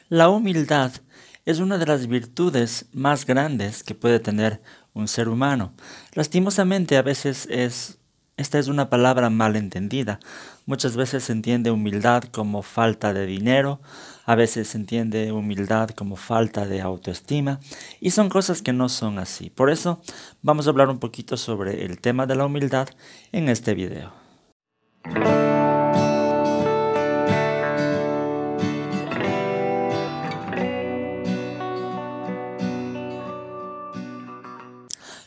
La humildad es una de las virtudes más grandes que puede tener un ser humano. Lastimosamente, a veces esta es una palabra mal entendida. Muchas veces se entiende humildad como falta de dinero, a veces se entiende humildad como falta de autoestima, y son cosas que no son así. Por eso vamos a hablar un poquito sobre el tema de la humildad en este video.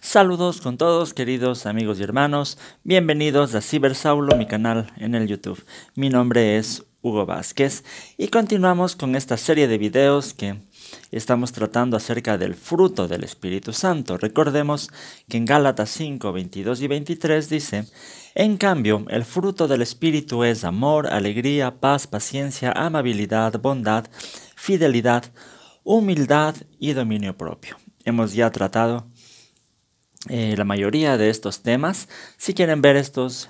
Saludos con todos, queridos amigos y hermanos. Bienvenidos a Cibersaulo, mi canal en el YouTube. Mi nombre es Hugo Vázquez y continuamos con esta serie de videos que estamos tratando acerca del fruto del Espíritu Santo. Recordemos que en Gálatas 5, 22 y 23 dice: en cambio, el fruto del Espíritu es amor, alegría, paz, paciencia, amabilidad, bondad, fidelidad, humildad y dominio propio. Hemos ya tratado la mayoría de estos temas. Si quieren ver estos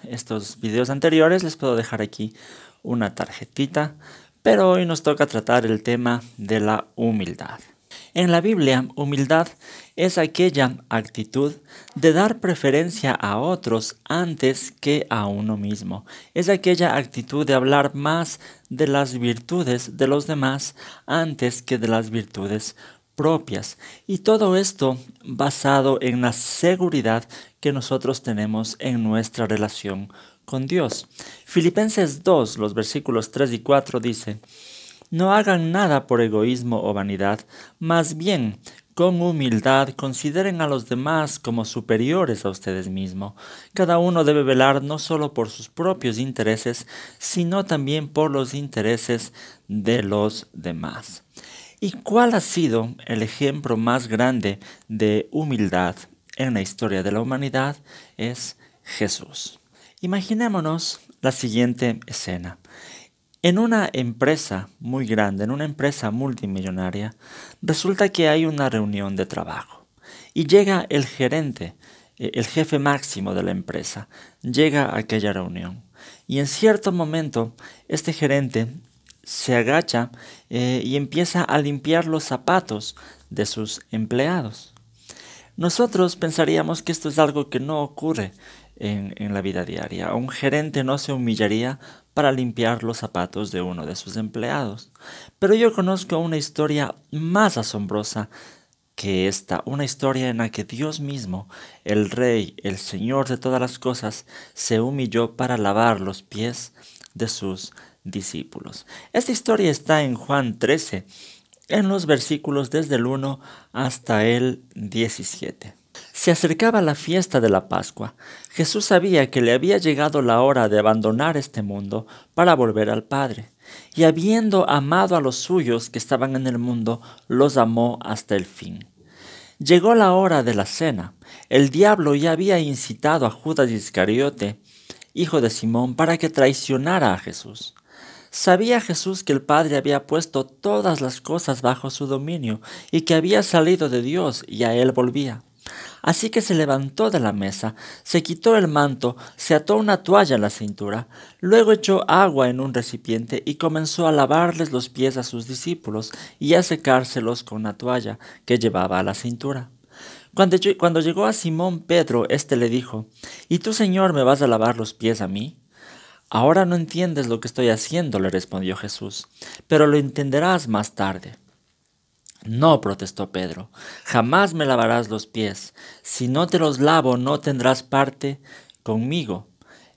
videos anteriores, les puedo dejar aquí una tarjetita, pero hoy nos toca tratar el tema de la humildad. En la Biblia, humildad es aquella actitud de dar preferencia a otros antes que a uno mismo. Es aquella actitud de hablar más de las virtudes de los demás antes que de las virtudes propias. Y todo esto basado en la seguridad que nosotros tenemos en nuestra relación con Dios. Filipenses 2, los versículos 3 y 4 dice: no hagan nada por egoísmo o vanidad, más bien con humildad consideren a los demás como superiores a ustedes mismos. Cada uno debe velar no solo por sus propios intereses, sino también por los intereses de los demás. ¿Y cuál ha sido el ejemplo más grande de humildad en la historia de la humanidad? Es Jesús. Imaginémonos la siguiente escena. En una empresa muy grande, en una empresa multimillonaria, resulta que hay una reunión de trabajo y llega el gerente, el jefe máximo de la empresa, llega a aquella reunión y en cierto momento este gerente se agacha y empieza a limpiar los zapatos de sus empleados. Nosotros pensaríamos que esto es algo que no ocurre en la vida diaria. Un gerente no se humillaría para limpiar los zapatos de uno de sus empleados. Pero yo conozco una historia más asombrosa que esta, una historia en la que Dios mismo, el Rey, el Señor de todas las cosas, se humilló para lavar los pies de sus discípulos. Esta historia está en Juan 13, en los versículos desde el 1 hasta el 17. Se acercaba la fiesta de la Pascua. Jesús sabía que le había llegado la hora de abandonar este mundo para volver al Padre. Y habiendo amado a los suyos que estaban en el mundo, los amó hasta el fin. Llegó la hora de la cena. El diablo ya había incitado a Judas Iscariote, hijo de Simón, para que traicionara a Jesús. Sabía Jesús que el Padre había puesto todas las cosas bajo su dominio y que había salido de Dios y a él volvía. Así que se levantó de la mesa, se quitó el manto, se ató una toalla en la cintura, luego echó agua en un recipiente y comenzó a lavarles los pies a sus discípulos y a secárselos con la toalla que llevaba a la cintura. Cuando llegó a Simón Pedro, éste le dijo: ¿Y tú, Señor, me vas a lavar los pies a mí? Ahora no entiendes lo que estoy haciendo, le respondió Jesús, pero lo entenderás más tarde. No, protestó Pedro, jamás me lavarás los pies. Si no te los lavo, no tendrás parte conmigo.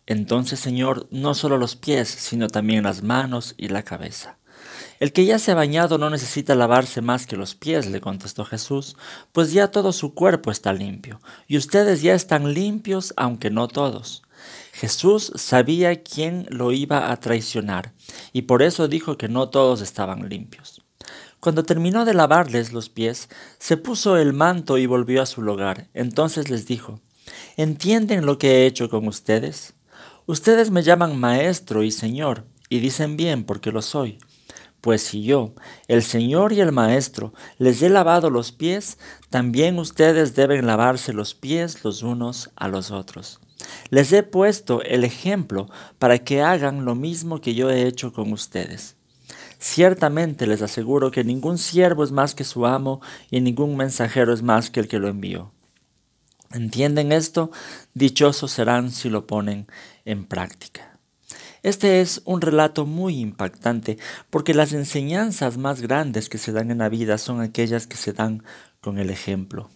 Entonces, Señor, no solo los pies, sino también las manos y la cabeza. El que ya se ha bañado no necesita lavarse más que los pies, le contestó Jesús, pues ya todo su cuerpo está limpio, y ustedes ya están limpios, aunque no todos. Jesús sabía quién lo iba a traicionar, y por eso dijo que no todos estaban limpios. Cuando terminó de lavarles los pies, se puso el manto y volvió a su lugar. Entonces les dijo: ¿entienden lo que he hecho con ustedes? Ustedes me llaman maestro y señor, y dicen bien porque lo soy. Pues si yo, el Señor y el Maestro, les he lavado los pies, también ustedes deben lavarse los pies los unos a los otros. Les he puesto el ejemplo para que hagan lo mismo que yo he hecho con ustedes. Ciertamente les aseguro que ningún siervo es más que su amo y ningún mensajero es más que el que lo envió. ¿Entienden esto? Dichosos serán si lo ponen en práctica. Este es un relato muy impactante porque las enseñanzas más grandes que se dan en la vida son aquellas que se dan con el ejemplo.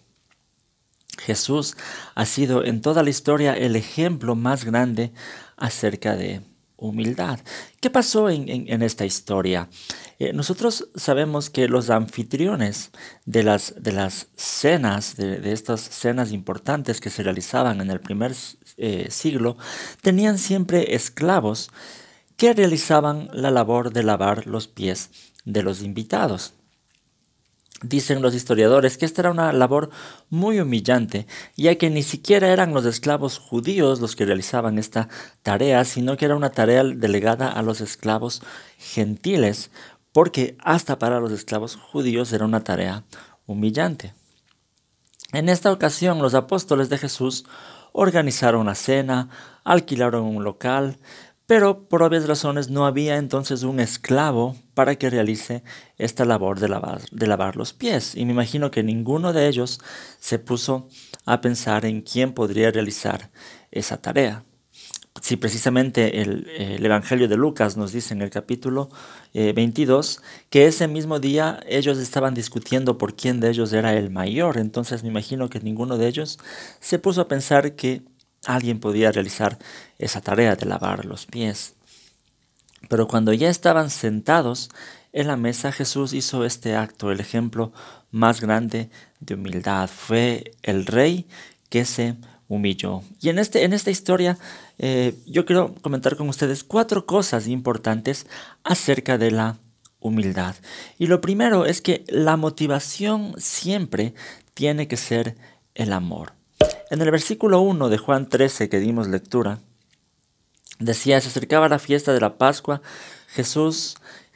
Jesús ha sido en toda la historia el ejemplo más grande acerca de humildad. ¿Qué pasó en esta historia? Nosotros sabemos que los anfitriones de las cenas, de estas cenas importantes que se realizaban en el primer siglo, tenían siempre esclavos que realizaban la labor de lavar los pies de los invitados. Dicen los historiadores que esta era una labor muy humillante, ya que ni siquiera eran los esclavos judíos los que realizaban esta tarea, sino que era una tarea delegada a los esclavos gentiles, porque hasta para los esclavos judíos era una tarea humillante. En esta ocasión, los apóstoles de Jesús organizaron la cena, alquilaron un local, pero por obvias razones no había entonces un esclavo para que realice esta labor de lavar los pies. Y me imagino que ninguno de ellos se puso a pensar en quién podría realizar esa tarea. Si precisamente el Evangelio de Lucas nos dice en el capítulo 22 que ese mismo día ellos estaban discutiendo por quién de ellos era el mayor. Entonces me imagino que ninguno de ellos se puso a pensar que alguien podía realizar esa tarea de lavar los pies. Pero cuando ya estaban sentados en la mesa, Jesús hizo este acto, el ejemplo más grande de humildad. Fue el rey que se humilló. Y en esta historia yo quiero comentar con ustedes 4 cosas importantes acerca de la humildad. Y lo primero es que la motivación siempre tiene que ser el amor. En el versículo 1 de Juan 13 que dimos lectura, decía, se acercaba la fiesta de la Pascua, Jesús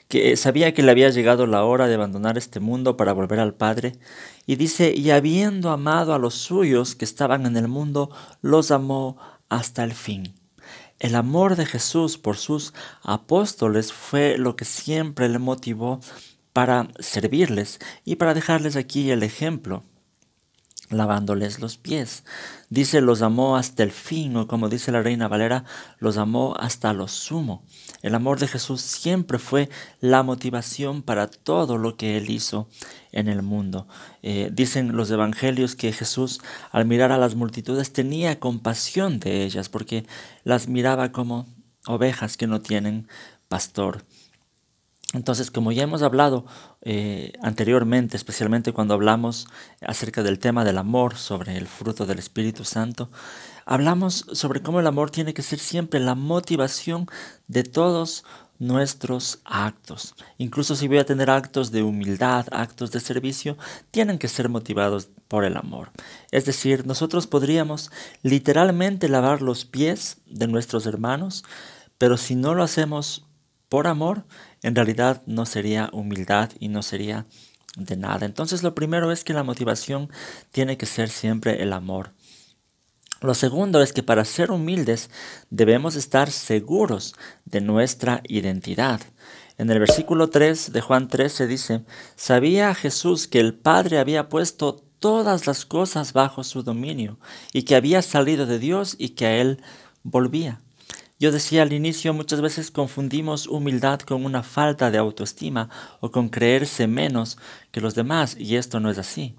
que sabía que le había llegado la hora de abandonar este mundo para volver al Padre, y dice, y habiendo amado a los suyos que estaban en el mundo, los amó hasta el fin. El amor de Jesús por sus apóstoles fue lo que siempre le motivó para servirles y para dejarles aquí el ejemplo, lavándoles los pies. Dice, los amó hasta el fin, o como dice la Reina Valera, los amó hasta lo sumo. El amor de Jesús siempre fue la motivación para todo lo que Él hizo en el mundo. Dicen los evangelios que Jesús, al mirar a las multitudes, tenía compasión de ellas, porque las miraba como ovejas que no tienen pastor. Entonces, como ya hemos hablado anteriormente, especialmente cuando hablamos acerca del tema del amor, sobre el fruto del Espíritu Santo, hablamos sobre cómo el amor tiene que ser siempre la motivación de todos nuestros actos. Incluso si voy a tener actos de humildad, actos de servicio, tienen que ser motivados por el amor. Es decir, nosotros podríamos literalmente lavar los pies de nuestros hermanos, pero si no lo hacemos por amor, en realidad no sería humildad y no sería de nada. Entonces lo primero es que la motivación tiene que ser siempre el amor. Lo segundo es que para ser humildes debemos estar seguros de nuestra identidad. En el versículo 3 de Juan 13 dice, sabía Jesús que el Padre había puesto todas las cosas bajo su dominio y que había salido de Dios y que a Él volvía. Yo decía al inicio, muchas veces confundimos humildad con una falta de autoestima o con creerse menos que los demás, y esto no es así.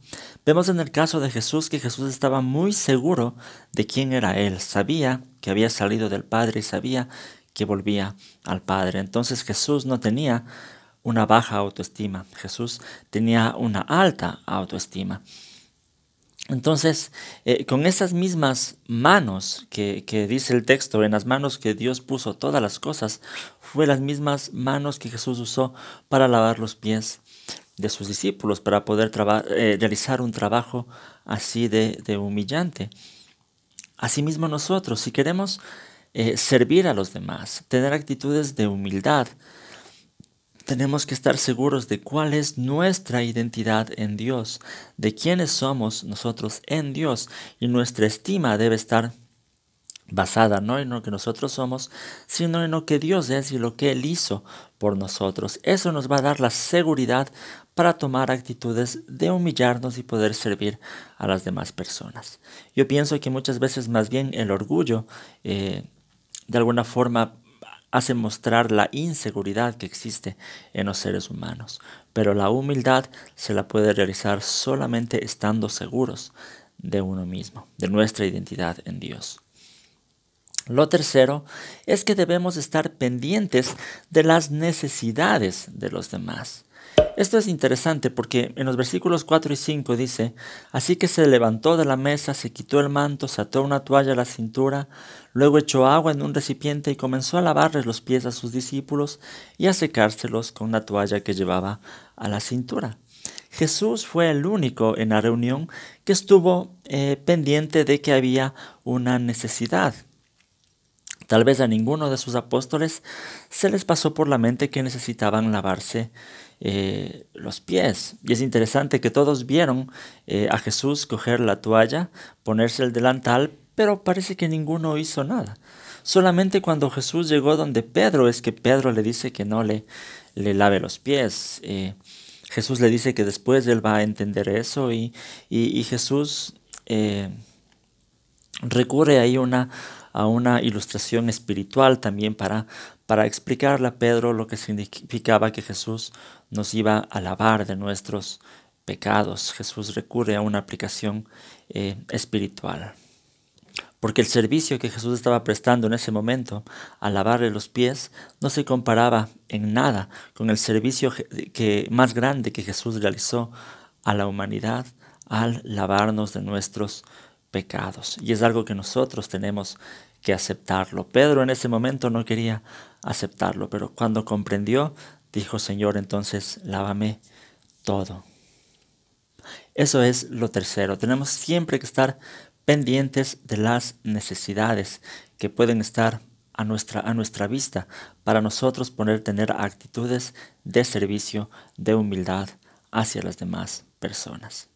Vemos en el caso de Jesús que Jesús estaba muy seguro de quién era Él. Sabía que había salido del Padre y sabía que volvía al Padre. Entonces Jesús no tenía una baja autoestima. Jesús tenía una alta autoestima. Entonces, con esas mismas manos que dice el texto, en las manos que Dios puso todas las cosas, fue las mismas manos que Jesús usó para lavar los pies de sus discípulos, para poder realizar un trabajo así de humillante. Asimismo nosotros, si queremos servir a los demás, tener actitudes de humildad, tenemos que estar seguros de cuál es nuestra identidad en Dios, de quiénes somos nosotros en Dios, y nuestra estima debe estar basada no en lo que nosotros somos, sino en lo que Dios es y lo que Él hizo por nosotros. Eso nos va a dar la seguridad para tomar actitudes de humillarnos y poder servir a las demás personas. Yo pienso que muchas veces más bien el orgullo de alguna forma hace mostrar la inseguridad que existe en los seres humanos, pero la humildad se la puede realizar solamente estando seguros de uno mismo, de nuestra identidad en Dios. Lo tercero es que debemos estar pendientes de las necesidades de los demás. Esto es interesante porque en los versículos 4 y 5 dice: así que se levantó de la mesa, se quitó el manto, se ató una toalla a la cintura, luego echó agua en un recipiente y comenzó a lavarles los pies a sus discípulos y a secárselos con una toalla que llevaba a la cintura. Jesús fue el único en la reunión que estuvo pendiente de que había una necesidad. Tal vez a ninguno de sus apóstoles se les pasó por la mente que necesitaban lavarse los pies. Y es interesante que todos vieron a Jesús coger la toalla, ponerse el delantal, pero parece que ninguno hizo nada. Solamente cuando Jesús llegó donde Pedro es que Pedro le dice que no le lave los pies. Jesús le dice que después él va a entender eso y Jesús recurre ahí a una ilustración espiritual también para explicarle a Pedro lo que significaba que Jesús nos iba a lavar de nuestros pecados. Jesús recurre a una aplicación espiritual. Porque el servicio que Jesús estaba prestando en ese momento, al lavarle los pies, no se comparaba en nada con el servicio más grande que Jesús realizó a la humanidad al lavarnos de nuestros pecados. Y es algo que nosotros tenemos que aceptarlo. Pedro en ese momento no quería aceptarlo, pero cuando comprendió, dijo: Señor, entonces lávame todo. Eso es lo tercero. Tenemos siempre que estar pendientes de las necesidades que pueden estar a nuestra vista para nosotros tener actitudes de servicio, de humildad hacia las demás personas.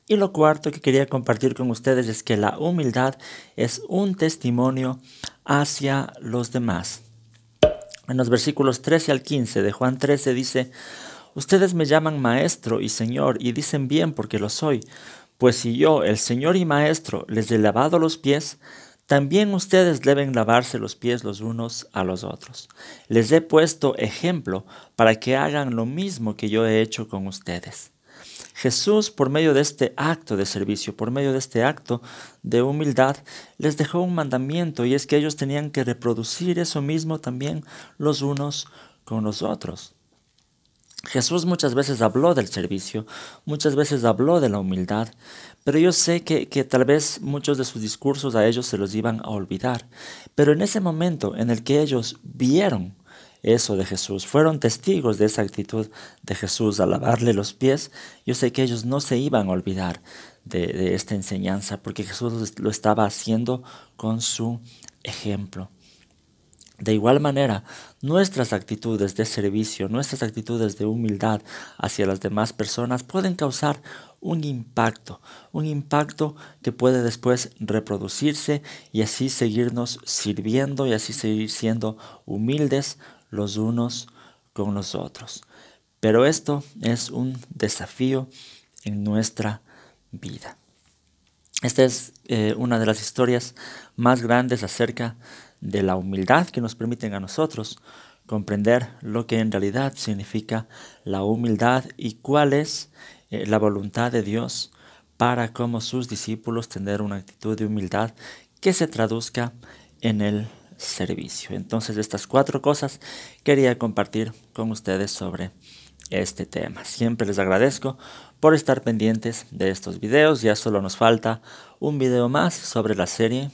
Y lo cuarto que quería compartir con ustedes es que la humildad es un testimonio hacia los demás. En los versículos 13 al 15 de Juan 13 dice: ustedes me llaman maestro y señor y dicen bien porque lo soy. Pues si yo, el Señor y Maestro, les he lavado los pies, también ustedes deben lavarse los pies los unos a los otros. Les he puesto ejemplo para que hagan lo mismo que yo he hecho con ustedes. Jesús, por medio de este acto de servicio, por medio de este acto de humildad, les dejó un mandamiento, y es que ellos tenían que reproducir eso mismo también los unos con los otros. Jesús muchas veces habló del servicio, muchas veces habló de la humildad, pero yo sé que tal vez muchos de sus discursos a ellos se los iban a olvidar. Pero en ese momento en el que ellos vieron eso de Jesús, fueron testigos de esa actitud de Jesús al lavarle los pies, yo sé que ellos no se iban a olvidar de esta enseñanza, porque Jesús lo estaba haciendo con su ejemplo. De igual manera, nuestras actitudes de servicio, nuestras actitudes de humildad hacia las demás personas pueden causar un impacto que puede después reproducirse y así seguirnos sirviendo y así seguir siendo humildes los unos con los otros. Pero esto es un desafío en nuestra vida. Esta es una de las historias más grandes acerca de la humildad que nos permiten a nosotros comprender lo que en realidad significa la humildad y cuál es la voluntad de Dios para, como sus discípulos, tener una actitud de humildad que se traduzca en el servicio. Entonces, estas 4 cosas quería compartir con ustedes sobre este tema. Siempre les agradezco por estar pendientes de estos videos. Ya solo nos falta un video más sobre la serie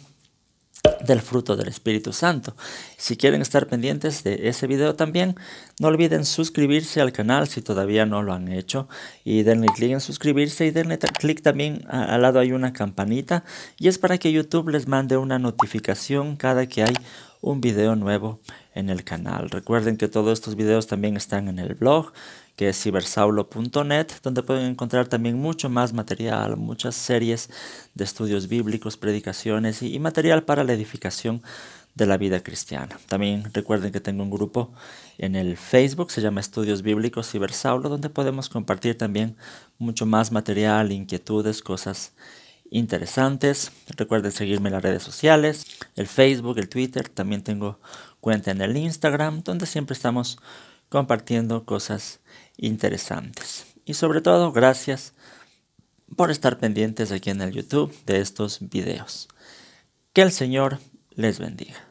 del fruto del Espíritu Santo. Si quieren estar pendientes de ese video también, no olviden suscribirse al canal si todavía no lo han hecho, y denle clic en suscribirse y denle clic también al lado hay una campanita, y es para que YouTube les mande una notificación cada que hay un video nuevo en el canal. Recuerden que todos estos videos también están en el blog, que es cibersaulo.net, donde pueden encontrar también mucho más material, muchas series de estudios bíblicos, predicaciones y material para la edificación de la vida cristiana. También recuerden que tengo un grupo en el Facebook, se llama Estudios Bíblicos Cibersaulo, donde podemos compartir también mucho más material, inquietudes, cosas interesantes. Recuerden seguirme en las redes sociales, el Facebook, el Twitter. También tengo cuenta en el Instagram, donde siempre estamos compartiendo cosas interesantes. Y sobre todo, gracias por estar pendientes aquí en el YouTube de estos videos. Que el Señor les bendiga.